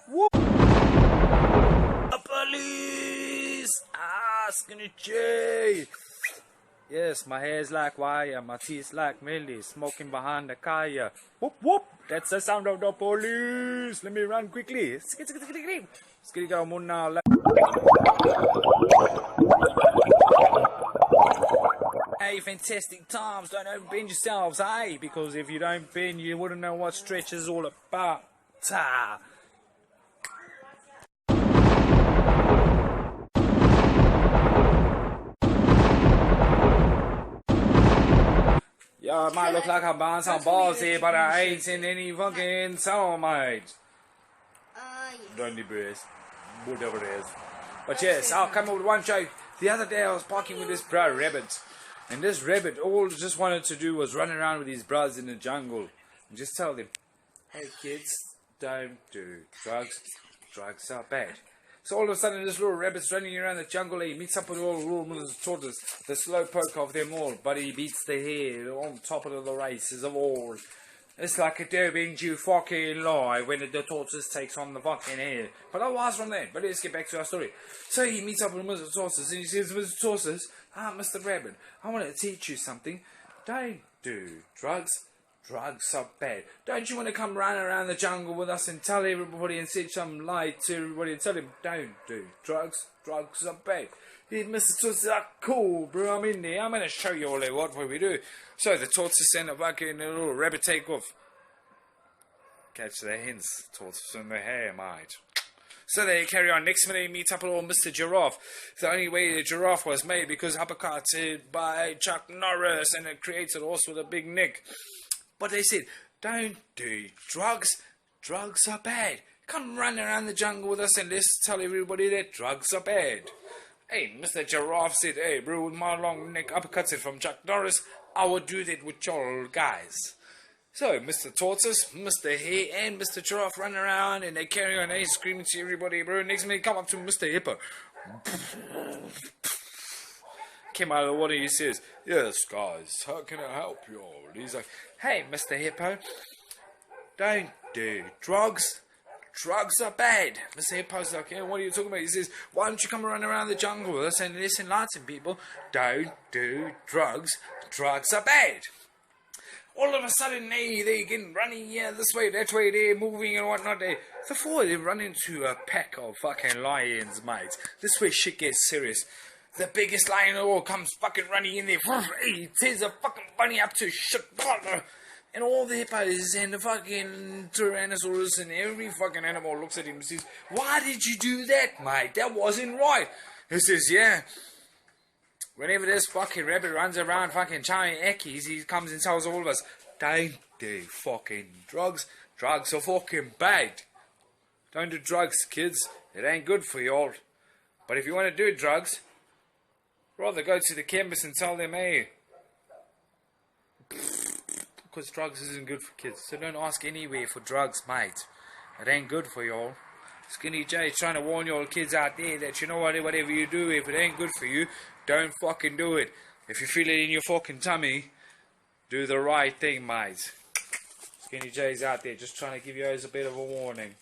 Whoop! Police! Ah, Skiny-Jay! Yes, my hair's like wire, my teeth's like Millie, smoking behind the car. Whoop whoop! That's the sound of the police! Let me run quickly. Skitty go moon now. Hey, fantastic times, don't overbend yourselves, hey? Because if you don't bend, you wouldn't know what stretch is all about. Ta. Yeah, I might look like I'm buying some balls here, but I ain't in any fucking soul, mate. Don't need brace. Whatever it is. But yes, I'll come up with one joke. The other day I was parking with this bro rabbit. And this rabbit, all just wanted to do was run around with his bros in the jungle. And just tell them, hey kids, don't do drugs. Drugs are bad. So all of a sudden this little rabbit's running around the jungle. He meets up with all the little tortoise, the slow poke of them all. But he beats the hare on top of the races of all. It's like a daring you fucking lie when the tortoise takes on the fucking hare. But I was from there. But let's get back to our story. So he meets up with Mr. Tortoise and he says, Mr. Tortoise, Mr. Rabbit, I want to teach you something. Don't do drugs. Drugs are bad. Don't you want to come run around the jungle with us and tell everybody and set some light to everybody and tell them, don't do drugs. Drugs are bad. Hey, Mr. Tortoise, cool, bro, I'm in there. I'm going to show you all what we do. So the tortoise and the fucking little rabbit take off. Catch the hens, tortoise in the hair, mate. So they carry on. Next minute, they meet up with old Mr. Giraffe. The only way the giraffe was made because uppercutted by Chuck Norris and it creates a horse with a big neck. But they said, don't do drugs. Drugs are bad. Come run around the jungle with us and let's tell everybody that drugs are bad. Hey, Mr. Giraffe said, hey, bro, with my long neck uppercuts from Chuck Norris, I would do that with y'all guys. So, Mr. Tortoise, Mr. Hare, and Mr. Giraffe run around and they carry on, they screaming to everybody, bro. Next minute, come up to Mr. Hippo. Came out of the water, he says, yes, guys, how can I help you all? He's like, hey, Mr. Hippo, don't do drugs. Drugs are bad. Mr. Hippo's like, yeah, what are you talking about? He says, why don't you come around the jungle with us and let's enlighten people? Don't do drugs. Drugs are bad. All of a sudden, they get running this way, that way, they're moving and whatnot. Before they run into a pack of fucking lions, mate. This way shit gets serious. The biggest lion of all comes fucking running in there. He tears a fucking bunny up to shit. And all the hippos and the fucking tyrannosaurus and every fucking animal looks at him and says, why did you do that, mate? That wasn't right. He says, yeah. Whenever this fucking rabbit runs around fucking Charlie Eckies, he comes and tells all of us, don't do fucking drugs. Drugs are fucking bad. Don't do drugs, kids. It ain't good for y'all. But if you want to do drugs, rather go to the chemist and tell them, hey, because drugs isn't good for kids. So don't ask anywhere for drugs, mate. It ain't good for y'all. Skiny-Jay is trying to warn y'all kids out there that, you know what, whatever you do, if it ain't good for you, don't fucking do it. If you feel it in your fucking tummy, do the right thing, mate. Skiny-Jay's out there just trying to give you guys a bit of a warning.